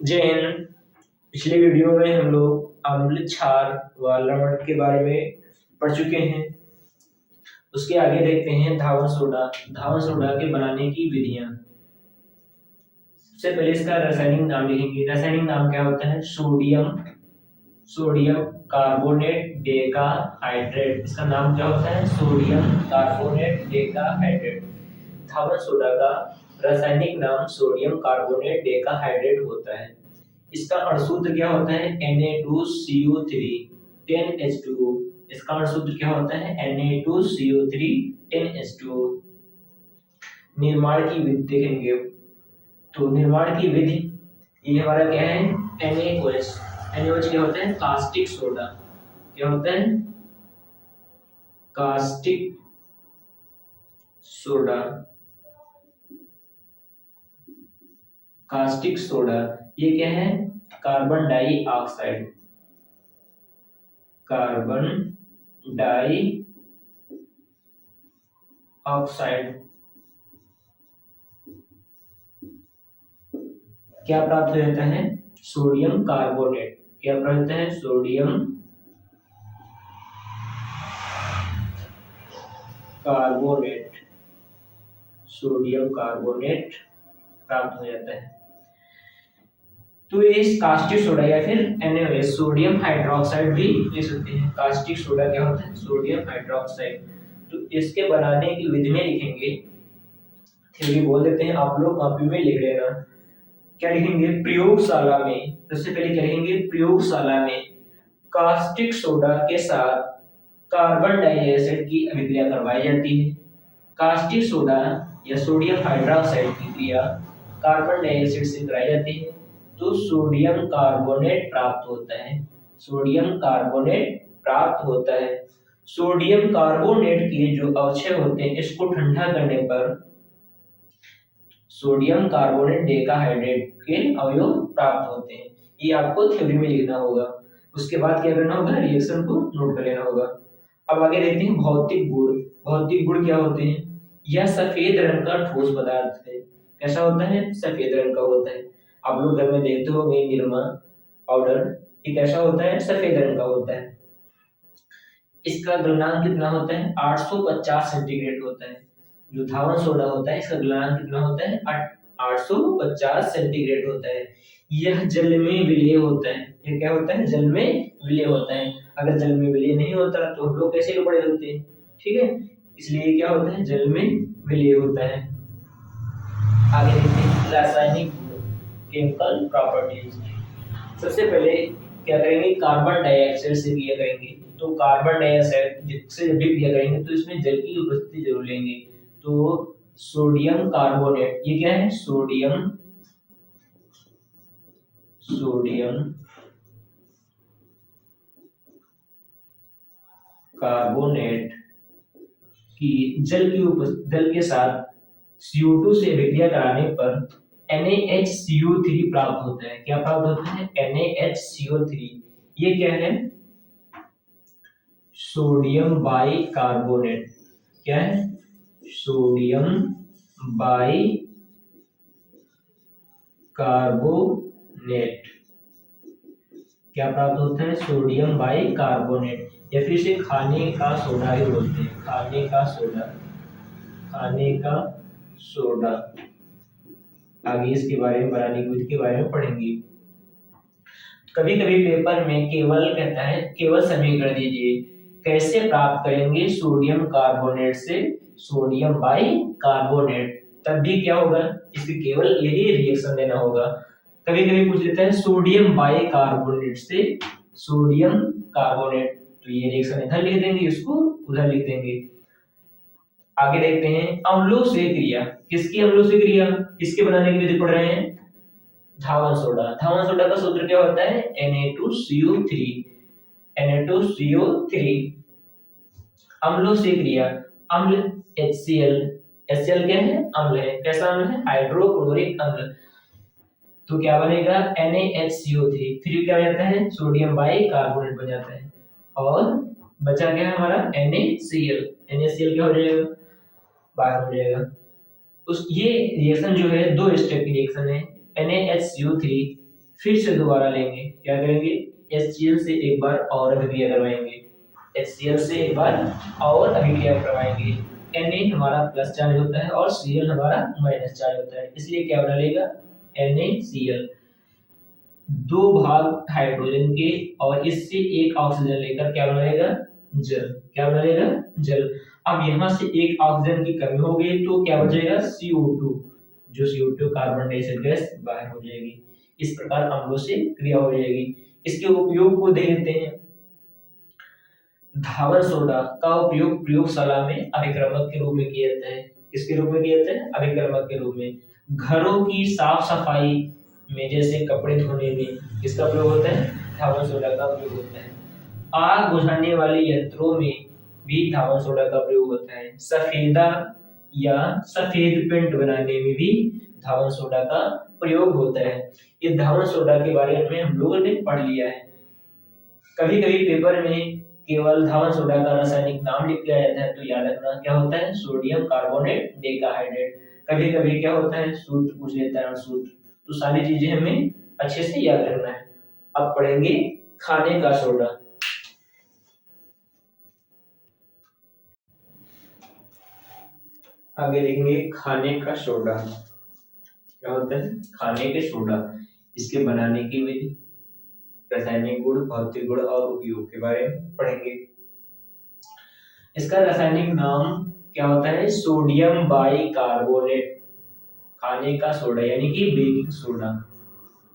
जय हिंद। पिछले वीडियो में हम लोग अम्ल क्षार व लवण के बारे में पढ़ चुके हैं। उसके आगे देखते हैं धावन सोडा। धावन सोडा के बनाने की विधियां। सबसे पहले इसका रासायनिक नाम लिखेंगे। रासायनिक नाम क्या होता है? Sodium sodium carbonate decahydrate. इसका नाम क्या होता है? Sodium carbonate decahydrate. धावन सोडा का रासायनिक नाम सोडियम कार्बोनेट डेकाहाइड्रेट होता है। इसका अणुसूत्र क्या होता है? Na2CO3 10H2O। इसका अणुसूत्र क्या होता है? Na2CO3 10H2O। निर्माण की विधि देखेंगे तो निर्माण की विधि ये हमारा क्या है? NaOH। NaOH क्या होता है? Caustic soda. क्या होता है? Caustic soda. कास्टिक सोडा ये क्या है? Carbon dioxide. कार्बन डाइऑक्साइड क्या प्राप्त हो जाता है? Sodium carbonate. क्या प्राप्त होता है? Sodium carbonate. सोडियम कार्बोनेट प्राप्त हो जाता है। तो ये कास्टिक सोडा या फिर NaOH सोडियम हाइड्रोक्साइड भी ले सकते हैं। कास्टिक सोडा क्या होता है? Sodium hydroxide. तो इसके बनाने की विधि में लिखेंगे, थ्योरी बोल देते हैं, आप लोग कॉपी में लिख लेना। क्या लिखेंगे? प्रयोगशाला में। सबसे पहले क्या लिखेंगे? प्रयोगशाला में कास्टिक सोडा के साथ कार्बन डाइऑक्साइड की अभिक्रिया करवाई जाती है। कास्टिक सोडा या सोडियम हाइड्रोक्साइड की क्रिया कार्बन डाइऑक्साइड से कराई जाती है तो सोडियम कार्बोनेट प्राप्त होता है। सोडियम कार्बोनेट प्राप्त होता है। सोडियम कार्बोनेट के जो अवक्षय होते हैं इसको ठंडा करने पर सोडियम कार्बोनेट डेकाहाइड्रेट के अवयव प्राप्त होते हैं। ये आपको थ्योरी में लिखना होगा। उसके बाद क्या करना होगा? रिएक्शन को नोट कर लेना होगा। अब आगे देखते हैं भौतिक गुण। भौतिक गुण क्या होते हैं? यह सफेद रंग का ठोस पदार्थ है। कैसा होता है? सफेद रंग का होता है। आप लोग घर में देखते होंगे निरमा पाउडर, ये कैसा होता है? सफेद रंग का होता है। इसका गलनांक कितना होता है? 850 सेंटीग्रेड होता है। जो धावन सोडा होता है इसका गलनांक कितना होता है? 850 सेंटीग्रेड होता है। यह जल में विलय होता है। यह क्या होता है? जल में विलय होता है। अगर जल में विलय नहीं होता तो हम लोग कैसे बड़े होते हैं? ठीक है, इसलिए क्या होता है? जल में विलय होता है। आगे देखते हैं रासायनिक गुण, केमिकल प्रॉपर्टीज। सबसे पहले क्या करेंगे? कार्बन डाइऑक्साइड से क्रिया करेंगे। तो कार्बन डाइऑक्साइड से जब भी क्रिया करेंगे तो इसमें जल की उपस्थिति जरूर लेंगे। तो सोडियम कार्बोनेट ये क्या है? सोडियम सोडियम कार्बोनेट की जल के साथ CO2 से अभिक्रिया कराने पर NaHCO3 प्राप्त होता है। क्या प्राप्त होता है? NaHCO3। ये क्या है? Sodium by carbonate. क्या है? Sodium by carbonate. क्या प्राप्त होता है? सोडियम बाई कार्बोनेट या फिर इसे खाने का सोडा भी बोलते हैं। खाने का सोडा। खाने का सोडा। आगे इसके बारे में, बनाने की विधि के बारे में पढ़ेंगे। कभी कभी पेपर में केवल कहता है केवल समीकरण दीजिए। कैसे प्राप्त करेंगे? सोडियम कार्बोनेट से सोडियम बाई कार्बोनेट। तब भी क्या होगा? इसके केवल यही रिएक्शन देना होगा। कभी कभी पूछ लेता है सोडियम बाई कार्बोनेट से सोडियम कार्बोनेट, तो ये रिएक्शन इधर लिख देंगे, इसको उधर लिख देंगे। आगे देखते हैं अम्लों से क्रिया। किसकी अम्लों से क्रिया? किसके बनाने की विधि पढ़ रहे हैं? धावन सोडा। धावन सोडा का सूत्र क्या होता है? Na2CO3। Na2CO3। अम्लों से क्रिया। अम्ल HCl। HCl क्या है? अम्ल है। कैसा अम्ल है? हाइड्रोक्लोरिक अम्ल। तो क्या बनेगा? NaHCO3। फिर क्या हो जाता है? सोडियम बाई कार्बोनेट बन जाता है और बचा क्या है हमारा? NaCl। NaCl क्या हो जाएगा? बाहर हो जाएगा। उस ये रिएक्शन जो है दो स्टेप की रिएक्शन है। NaHCO3 फिर से दोबारा लेंगे, क्या करेंगे, HCl से एक बार और अभिक्रिया करवाएंगे, HCl से एक बार और अभिक्रिया करवाएंगे। Na हमारा प्लस चार्ज होता है और Cl हमारा माइनस चार्ज होता है, इसलिए क्या बना लेगा, NaCl। दो भाग हाइड्रोजन के और इससे एक ऑक्सीजन लेकर क्या बनाएगा, जल। क्या बनाएगा, जल। अब यहाँ से एक ऑक्सीजन की कमी हो गई तो क्या बचेगा, CO2। जो CO2 कार्बन डाइऑक्साइड गैस बाहर हो जाएगी। इस प्रकार अम्लों से क्रिया हो जाएगी। इसके उपयोग को देख लेते हैं। धावन सोडा का उपयोग प्रयोगशाला में अभिक्रमक के रूप में किया जाता है। किसके रूप में किया जाता है, अभिक्रमक के रूप में। घरों की साफ सफाई में, जैसे कपड़े धोने में किसका प्रयोग होता है, धावन सोडा का प्रयोग होता है। आग बुझाने वाले यंत्रों में भी धावन सोडा का प्रयोग होता है। सफेदा या सफेद पेंट बनाने में भी धावन सोडा का प्रयोग होता है। ये धावन सोडा के बारे में हम लोगों ने पढ़ लिया है। कभी कभी पेपर में केवल धावन सोडा का रासायनिक नाम लिख दिया जाता है तो याद रखना क्या होता है, सोडियम कार्बोनेट डेकाहाइड्रेट। कभी कभी क्या होता है, सूत्र पूछ लेता है, सूत्र। तो सारी चीजें हमें अच्छे से याद रखना है। अब पढ़ेंगे खाने का सोडा। आगे देखेंगे खाने का सोडा क्या होता है, खाने के सोडा। इसके बनाने की विधि, रासायनिक गुण, भौतिक गुण और उपयोग के बारे में पढ़ेंगे। इसका रासायनिक नाम क्या होता है, सोडियम बाइकार्बोनेट। खाने का सोडा यानी कि बेकिंग सोडा।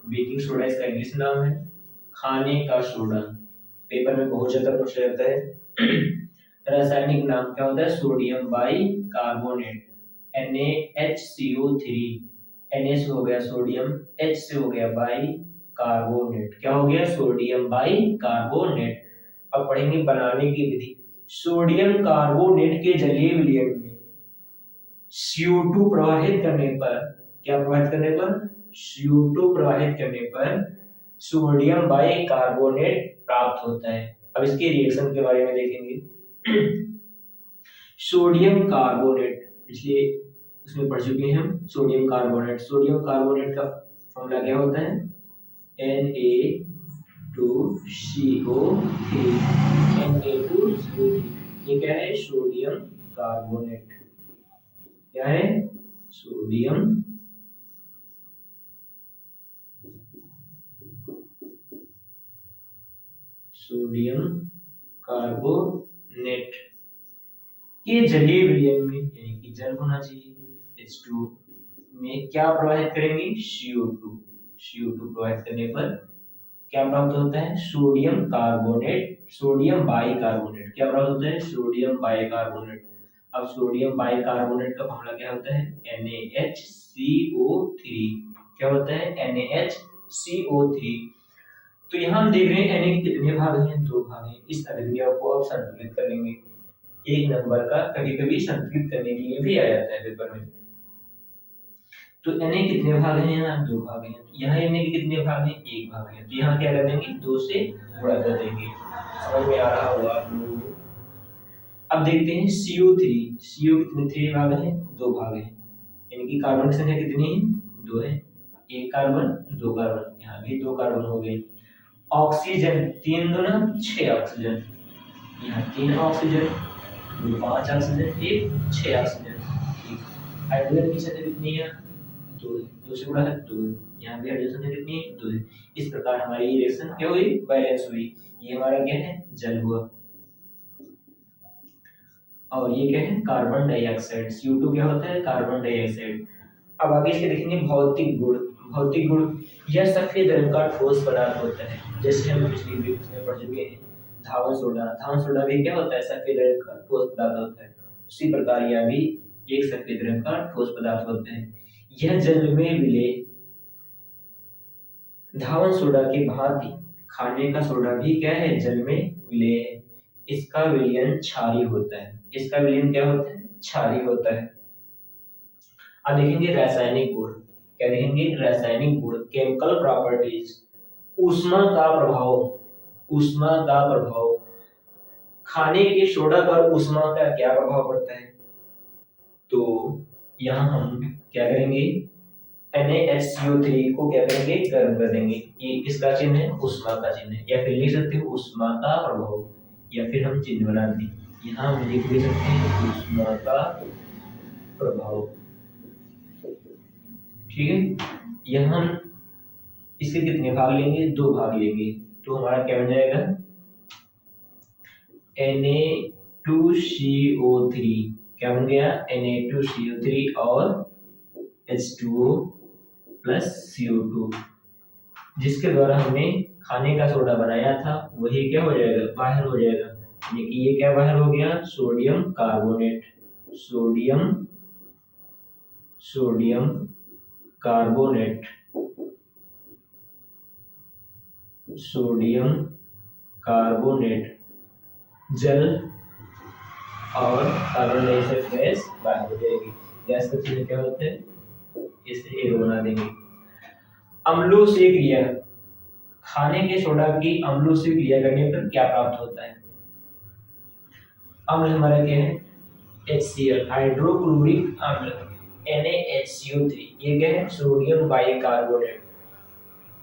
बेकिंग सोडा इसका इंग्लिश नाम है, खाने का सोडा। पेपर में बहुत ज्यादा पूछा जाता है। रासायनिक नाम क्या होता है, सोडियम बाइकार्बोनेट, NaHCO3। Na से हो गया सोडियम, H से हो गया बाई, कार्बोनेट क्या हो गया, सोडियम बाइकार्बोनेट। अब पढ़ेंगे बनाने की विधि। सोडियम कार्बोनेट के जलीय विलयन में CO2 प्रवाहित करने पर, क्या प्रवाहित करने पर, CO2 प्रवाहित करने पर सोडियम बाइकार्बोनेट प्राप्त होता है। अब इसके रिएक्शन के बारे में देखेंगे। सोडियम कार्बोनेट पिछले उसमें पढ़ चुके हैं हम। सोडियम कार्बोनेट, सोडियम कार्बोनेट का फॉर्मूला क्या होता है, Na2CO3। Na2CO3 ये क्या है, सोडियम कार्बोनेट। क्या है, सोडियम कार्बोनेट के जलीय विलयन में, यानी कि जल होना चाहिए H2 में, क्या प्रवाहित करेंगे, CO2 प्रवाहित करने पर क्या प्राप्त होता है, सोडियम कार्बोनेट, सोडियम बाइकार्बोनेट। क्या प्राप्त होता है, सोडियम बाइकार्बोनेट। अब सोडियम बाइकार्बोनेट का फॉर्मूला क्या होता है, NaHCO3। क्या होता है, NaHCO3। तो यहाँ हम देख रहे हैं Na के कितने भाग हैं, दो भाग हैं। इस अभिक्रिया को अब संतुलित कर लेंगे। एक नंबर का कभी कभी संतुलित करने के लिए भी आ जाता है पेपर में। तो Na कितने भाग हैं, यहाँ दो भाग हैं। यहाँ Na के कितने भाग हैं, एक भाग है। तो यहाँ क्या कर देंगे, दो से गुणा कर देंगे। समझ में आ रहा होगा आप लोगों को। अब देखते हैं CO3। CO कितने थे भाग हैं, दो भाग हैं। यानी कि कार्बन की संख्या कितनी है, दो है। एक कार्बन, दो कार्बन, यहाँ भी दो कार्बन हो गए। ऑक्सीजन, तीन दूना छह ऑक्सीजन, यहाँ तीन ऑक्सीजन, पांच ऑक्सीजन, एक छह ऑक्सीजन। हाइड्रोजन की संख्या कितनी है, दो है। दो से गुणा है, दो है। यहाँ भी हाइड्रोजन संख्या कितनी है, दो है। इस प्रकार हमारी ये रिएक्शन क्या हुई, बैलेंस हुई। ये हमारा क्या है, जल हुआ। और ये क्या है, कार्बन डाइऑक्साइड। CO2 क्या होता है, कार्बन डाइऑक्साइड। अब आगे इसके देखेंगे भौतिक गुण। भौतिक गुण, यह सफेद रंग का ठोस पदार्थ होता है, जैसे हम पिछली वीडियो में पढ़ चुके हैं। धावन सोडा, धावन सोडा भी क्या होता है, सफेद रंग का ठोस पदार्थ होता है। उसी प्रकार यह भी एक सफेद रंग का ठोस पदार्थ होता है। यह जल में विलय, धावन सोडा के भांति खाने का सोडा भी क्या है, जल में विलय है। इसका विलयन क्षारीय होता है। इसका विलयन क्या होता है, क्षारीय होता है। अब देखेंगे रासायनिक गुण। क्या देखेंगे, रासायनिक गुण, केमिकल प्रॉपर्टीज। ऊष्मा का प्रभाव, ऊष्मा का प्रभाव। खाने के सोडा पर ऊष्मा का क्या प्रभाव पड़ता है, तो यहाँ हम क्या करेंगे, NaHCO3 को क्या करेंगे, गर्म कर देंगे। ये किसका चिन्ह है, ऊष्मा का चिन्ह है, या फिर लिख सकते हो ऊष्मा का प्रभाव, या फिर हम चिन्ह बना दें, यहाँ हम लिख भी सकते हैं ऊष्मा का प्रभाव। ठीक है, यहाँ हम इसके कितने भाग लेंगे, 2 भाग लेंगे, तो हमारा क्या बन जाएगा, Na2CO3 क्या बन गया, Na2CO3 और H2O प्लस CO2, जिसके द्वारा हमने खाने का सोडा बनाया था वही क्या हो जाएगा, बाहर हो जाएगा। यानी कि ये क्या बाहर हो गया, sodium carbonate, sodium carbonate, sodium carbonate जल और कार्बन डाइऑक्साइड गैस बाहर हो जाएगी। गैस का चिन्ह क्या होता है, इसे एरो बना देंगे। अम्लों से क्रिया, खाने के सोडा की अम्लों से क्रिया करने पर क्या प्राप्त होता है। अम्ल हमारा क्या है, HCl हाइड्रोक्लोरिक अम्ल, NaHCO3 ये क्या है, सोडियम बाइकार्बोनेट।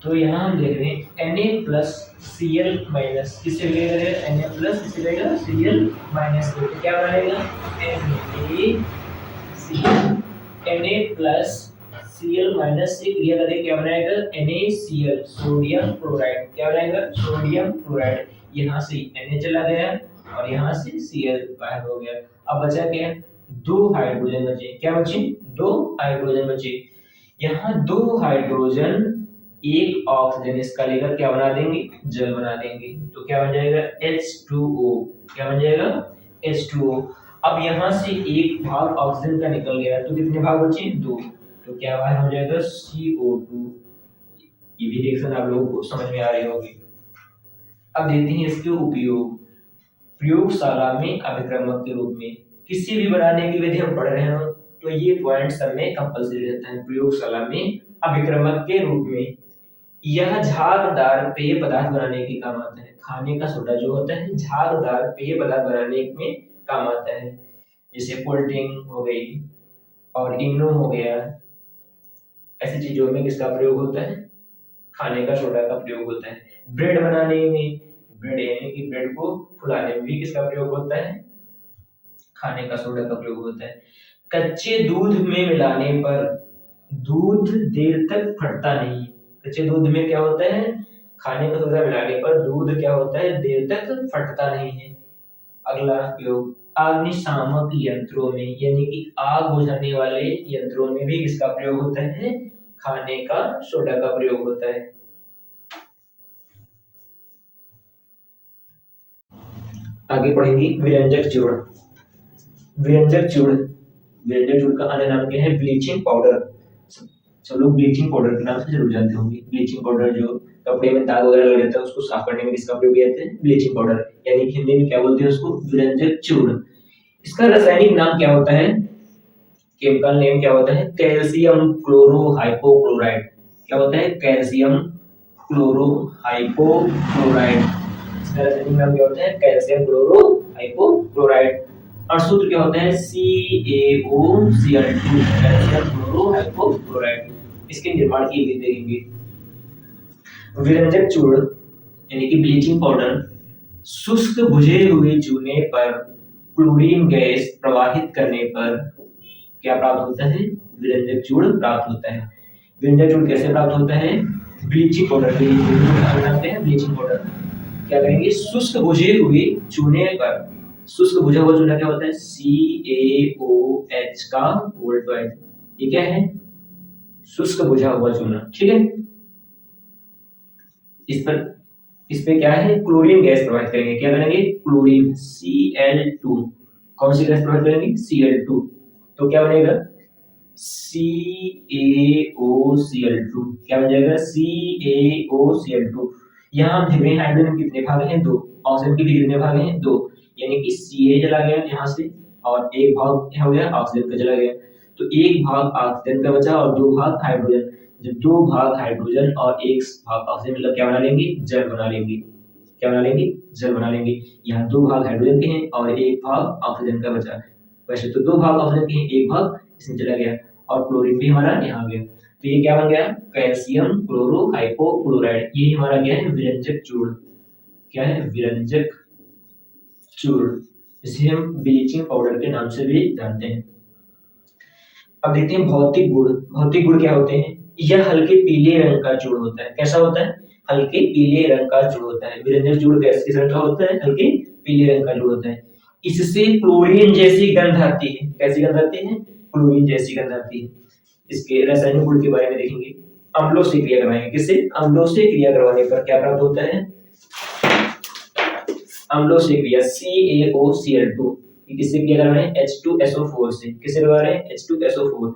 तो यहाँ हम देख रहे हैं Na+Cl माइनस, किससे मिलेगा, Na प्लस किससे मिलेगा, Cl माइनस, तो क्या बनेगा, Na+Cl माइनस से क्रिया करके क्या बनाएगा, NaCl सोडियम क्लोराइड, क्या बनाएगा, सोडियम क्लोराइड। यहाँ से Na चला गया और यहाँ से Cl बाहर हो गया। अब बचा क्या, 2 हाइड्रोजन बचे, क्या बचे, 2 हाइड्रोजन बचे। यहाँ 2 हाइड्रोजन एक ऑक्सीजन इसका लेकर क्या बना देंगे, जल बना देंगे, तो क्या बन जाएगा, H2O, क्या बन जाएगा, H2O। अब यहाँ से एक भाग ऑक्सीजन का निकल गया, तो कितने भाग बचे, 2, तो क्या बाहर हो जाएगा, CO2। ये भी रिएक्शन आप लोगों को समझ में आ रही होगी। अब देखते हैं इसके उपयोग। प्रयोगशाला में अभिक्रमक के रूप में, किसी भी बनाने की विधि हम पढ़ रहे हो तो ये पॉइंट सब में कंपलसरी रहता है। प्रयोगशाला में अभिक्रमक के रूप में यह झागदार पेय पदार्थ बनाने के काम आता है। खाने का सोडा जो होता है झागदार पेय पदार्थ बनाने में काम आता है, जैसे कोल्ड ड्रिंक हो गई और इनो हो गया, ऐसी चीजों में किसका प्रयोग होता है, खाने का सोडा का प्रयोग होता है। ब्रेड बनाने में, ब्रेड यानी कि ब्रेड को फुलाने में भी किसका प्रयोग होता है, खाने का सोडा का प्रयोग होता है। कच्चे दूध में मिलाने पर दूध देर तक फटता नहीं। कच्चे दूध में क्या होता है, खाने का सोडा मिलाने पर दूध क्या होता है, देर तक फटता नहीं है। अगला प्रयोग, अग्निशामक यंत्रों में यानी कि आग बुझाने वाले यंत्रों में भी किसका प्रयोग होता है, खाने का सोडा का प्रयोग होता है। आगे पढ़ेंगे व्यंजक चूर्ण। व्यंजक चूर्ण का अन्य नाम क्या है, ब्लीचिंग पाउडर। सब लोग ब्लीचिंग पाउडर के नाम से जरूर जानते होंगे। ब्लीचिंग पाउडर जो कपड़े में दाग वगैरह लग जाता है उसको साफ करने में किसका प्रयोग किया जाता है, ब्लीचिंग पाउडर, यानी कि हिंदी में क्या बोलते हैं उसको, व्यंजक चूर्ण। इसका रासायनिक नाम क्या होता है, केमिकल नेम क्या होता है, कैल्शियम क्लोरोहाइपोक्लोराइड। क्या होता है, कैल्शियम क्लोरोहाइपोक्लोराइड। इसका रासायनिक नाम क्या होता है, कैल्शियम क्लोरोहाइपोक्लोराइड। और सूत्र क्या होता है, CaOCl2, कैल्शियम क्लोरोहाइपोक्लोराइड। इसके निर्माण की विधि देखेंगे। व्यंजक चूर्ण यानी कि ब्लीचिंग पाउडर शुष्क बुझे हुए चूने पर क्लोरीन गैस प्रवाहित करने पर क्या प्राप्त होता है, व्यंजक चूर्ण प्राप्त होता है। व्यंजक चूर्ण कैसे प्राप्त होता है, ब्लीचिंग पाउडर के ब्लीचिंग पाउडर क्या करेंगे, शुष्क बुझे हुए चूने पर, शुष्क बुझा हुआ चूना क्या होता है, CaOH का वोल्टॉइड, ये क्या है, शुष्क बुझा हुआ चूना। ठीक है, इस पे क्या है, क्लोरीन गैस प्रवाहित करेंगे। क्या करेंगे, क्लोरीन Cl2, कौन सी गैस प्रवाहित करेंगे, Cl2, तो क्या बनेगा, CaOCl2, क्या बन जाएगा, CaOCl2। यहाँ हम देख रहे हैं हाइड्रोजन कितने भाग हैं, 2, ऑक्सीजन के भी कितने भाग हैं, 2, यानी कि Ca चला गया यहाँ से और एक भाग हो गया ऑक्सीजन का चला गया, तो एक भाग ऑक्सीजन का बचा और 2 भाग हाइड्रोजन। जब 2 भाग हाइड्रोजन और 1 भाग ऑक्सीजन मतलब क्या बना लेंगे, जल बना लेंगे। क्या बना लेंगे, जल बना लेंगे। यहाँ 2 भाग हाइड्रोजन के हैं और 1 भाग ऑक्सीजन का बचा। वैसे तो 2 भाग ऑक्सीजन के हैं, 1 भाग इसमें चला गया और क्लोरीन भी हमारा यहाँ आ गया। तो ये क्या बन गया, कैल्शियम क्लोरोहाइपोक्लोराइड। ये हमारा क्या है, विरंजक चूर्ण। क्या है, विरंजक चूर्ण, इसे हम ब्लीचिंग पाउडर के नाम से भी जानते हैं। अब देखते हैं भौतिक गुण। भौतिक गुण क्या होते हैं, यह हल्के पीले रंग का चूर्ण होता है। कैसा होता है, हल्के पीले रंग का चूर्ण होता है। विरंजक चूर्ण किस रंग का होता है, हल्के पीले रंग का चूर्ण होता है। इससे क्लोरीन जैसी गंध आती है। कैसी गंध आती है, क्लोरीन जैसी गंध आती है। इसके रासायनिक गुण के बारे में देखेंगे। अम्लों से क्रिया करवाएंगे। किससे, अम्लों से क्रिया करवाने पर क्या प्राप्त होता है, अम्लों से क्रिया CaOCl2। किससे क्रिया कर रहे हैं, H2SO4 से। किससे करवा रहे हैं, H2SO4।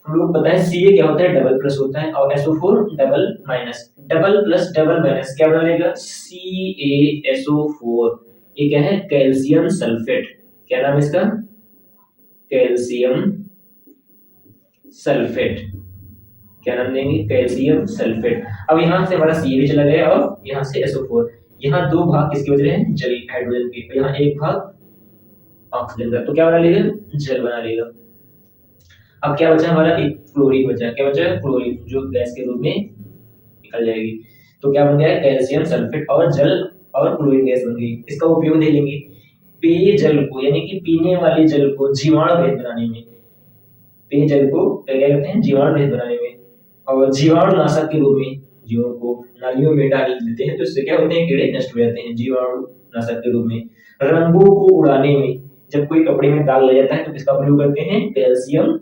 हम लोग पता है Ca क्या होता है, डबल प्लस होता है, और SO4 double minus. Double plus double minus क्या बना लेगा, CaSO4। ये क्या है, कैल्शियम सल्फेट। क्या नाम है इसका, कैल्शियम सल्फेट। क्या नाम देंगे, कैल्शियम सल्फेट। अब यहाँ से हमारा Ca भी चला गया और यहाँ से SO4। यहाँ दो भाग किसके बच रहे हैं, जल हाइड्रोजन के। यहाँ एक भाग ऑक्सीजन का, तो क्या बना लेगा, जल बना लेगा। अब क्या बचा हमारा, एक क्लोरीन बचा। क्या बचा, क्लोरीन, जो गैस के रूप में निकल जाएगी। तो क्या बन गया, कैल्शियम सल्फेट और जल और क्लोरीन गैस बन गई। इसका उपयोग दे लेंगे पेयजल को, यानी कि पीने वाले जल को जीवाणु रहित बनाने में। पेयजल को क्या कहते हैं, जीवाणु रहित बनाने में। और जीवाणु नाशक के रूप में जीवों को नालियों में डाल देते हैं, तो इससे क्या होते हैं, कीड़े नष्ट हो जाते हैं, जीवाणु नाशक के रूप में। रंगों को उड़ाने में, जब कोई कपड़े में दाग लग जाता है तो किसका प्रयोग करते हैं, कैल्शियम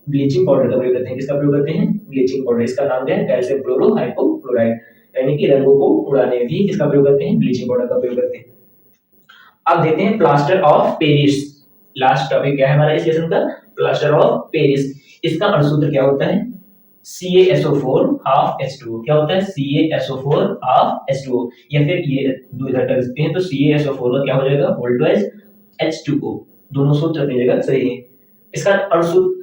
ब्लीचिंग पाउडर का प्रयोग करते हैं। किसका प्रयोग करते हैं, ब्लीचिंग पाउडर। इसका नाम क्या है, कैल्शियम क्लोरोहाइपोक्लोराइड। यानी कि रंगों को उड़ाने में भी किसका प्रयोग करते हैं, ब्लीचिंग पाउडर का प्रयोग करते हैं। अब देखते हैं plaster of Paris. Last topic क्या है हमारा इस लेसन का, प्लास्टर ऑफ पेरिस। इसका अणुसूत्र क्या होता है, CaSO4 half H2O। क्या होता है, CaSO4 half H2O। या फिर ये दो इधर कर सकते हैं, तो CaSO4 का क्या हो जाएगा, वोल्टवाइज H2O। दोनों सूत्र अपनी जगह सही है। इसका अणुसूत्र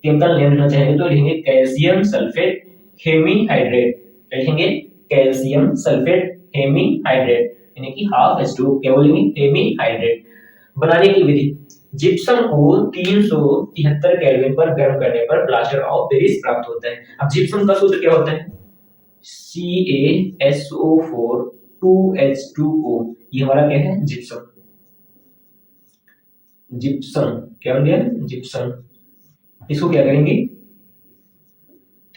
केमिकल नेम लिखना चाहेंगे तो लिखेंगे कैल्शियम सल्फेट हेमीहाइड्रेट। लिखेंगे कैल्शियम सल्फेट हेमीहाइड्रेट, यानी कि हाफ H2O क्या बोलेंगे, हेमीहाइड्रेट। बनाने की विधि, जिप्सम को 373 केल्विन पर गर्म करने पर प्लास्टर ऑफ पेरिस प्राप्त होता है। अब जिप्सम का सूत्र क्या होता है, CaSO4 2H2O। ये हमारा क्या है, जिप्सम। जिप्सम क्या बन गया, जिप्सम। इसको क्या करेंगे,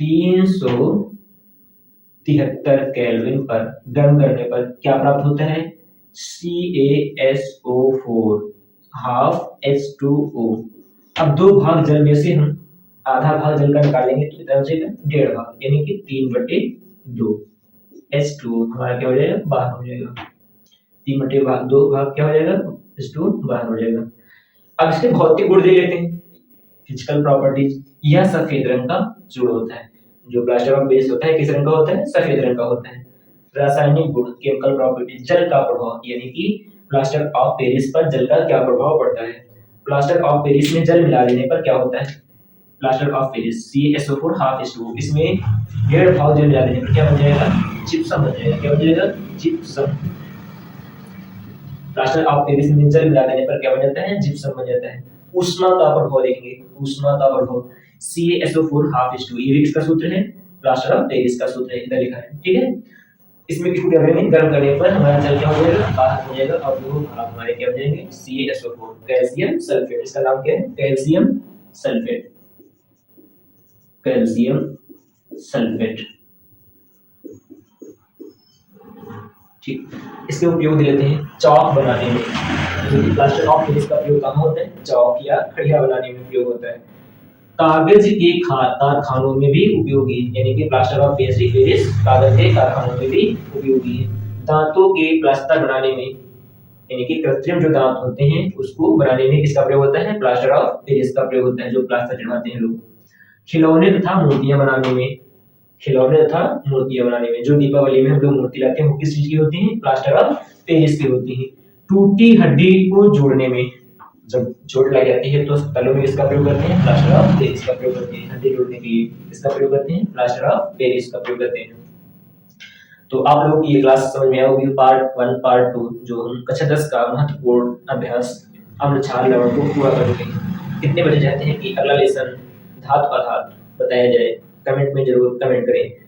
373 केल्विन पर गर्म करने पर क्या प्राप्त होता है, CaSO4 हाफ H2O। अब दो भाग जल में से हम आधा भाग जल का निकालेंगे तो कितना बचेगा, डेढ़ भाग, यानी कि 3/2। H2O हमारा क्या हो जाएगा, बाहर हो जाएगा। 3/2 भाग क्या हो जाएगा, H2O बाहर हो जाएगा। अब इसके भौतिक गुण दे लेते हैं, फिजिकल प्रॉपर्टीज। यह सफेद रंग का चूर्ण होता है। जो प्लास्टर ऑफ पेरिस होता है किस रंग का होता है, सफेद रंग का होता है। रासायनिक गुण, केमिकल प्रॉपर्टी, जल का प्रभाव, यानी कि प्लास्टर ऑफ पेरिस पर जल का क्या प्रभाव पड़ता है। प्लास्टर ऑफ पेरिस में जल मिला देने पर क्या होता है, plaster of Paris CaSO4 half H2O, इसमें डेढ़ भाग जल मिला देने पर क्या बन जाएगा, जिप्सम बन जाएगा। क्या बन जाएगा, जिप्सम। प्लास्टर ऑफ पेरिस में जल मिला देने पर क्या बन जाता है, जिप्सम बन जाता है। ऊष्मा का प्रभाव देखेंगे, ऊष्मा का प्रभाव CaSO4 हाफ H2O, ये भी किसका सूत्र है, प्लास्टर ऑफ पेरिस का सूत्र है, इधर लिखा है, ठीक है। इसमें किसको क्या करेंगे, गर्म करने पर हमारा जल क्या हो जाएगा, बाहर हो जाएगा, और दो भाग हमारे क्या हो जाएंगे, CaSO4 कैल्शियम सल्फेट। इसका नाम क्या है, कैल्शियम सल्फेट, कैल्शियम सल्फेट, ठीक। इसके उपयोग दे लेते हैं चौक बनाने में। जो प्लास्टर ऑफ पेरिस का उपयोग कहाँ होता है, चौक या खड़िया बनाने में उपयोग होता है। कागज के कारखानों में भी उपयोगी, यानी कि प्लास्टर ऑफ पेरिस कागज के कारखानों में भी उपयोगी है। दांतों के प्लास्टर बनाने में, यानी कि कृत्रिम जो दांत होते हैं उसको बनाने में किसका प्रयोग होता है, प्लास्टर ऑफ पेरिस का प्रयोग होता है, जो प्लास्टर चढ़ाते हैं लोग। खिलौने तथा मूर्तियां बनाने में, खिलौने तथा मूर्तियां बनाने में, जो दीपावली में हम लोग मूर्ति लाते हैं वो किस चीज की होती है, प्लास्टर ऑफ पेरिस की होती है। टूटी हड्डी को जोड़ने में, जब चोट लग जाती है तो अस्पतालों में किसका प्रयोग करते हैं, प्लास्टर ऑफ पेरिस का प्रयोग करते हैं। हड्डी जोड़ने के लिए किसका प्रयोग करते हैं, प्लास्टर ऑफ पेरिस का प्रयोग करते हैं। तो आप लोगों की ये क्लास समझ में होगी, पार्ट 1 पार्ट 2 जो हम कक्षा 10 का महत्वपूर्ण अभ्यास अम्ल क्षार लवण को पूरा कर चुके हैं। कितने बजे चाहते हैं कि अगला लेसन धातु पदार्थ बताया जाए। कमेंट में जरूर कमेंट करें।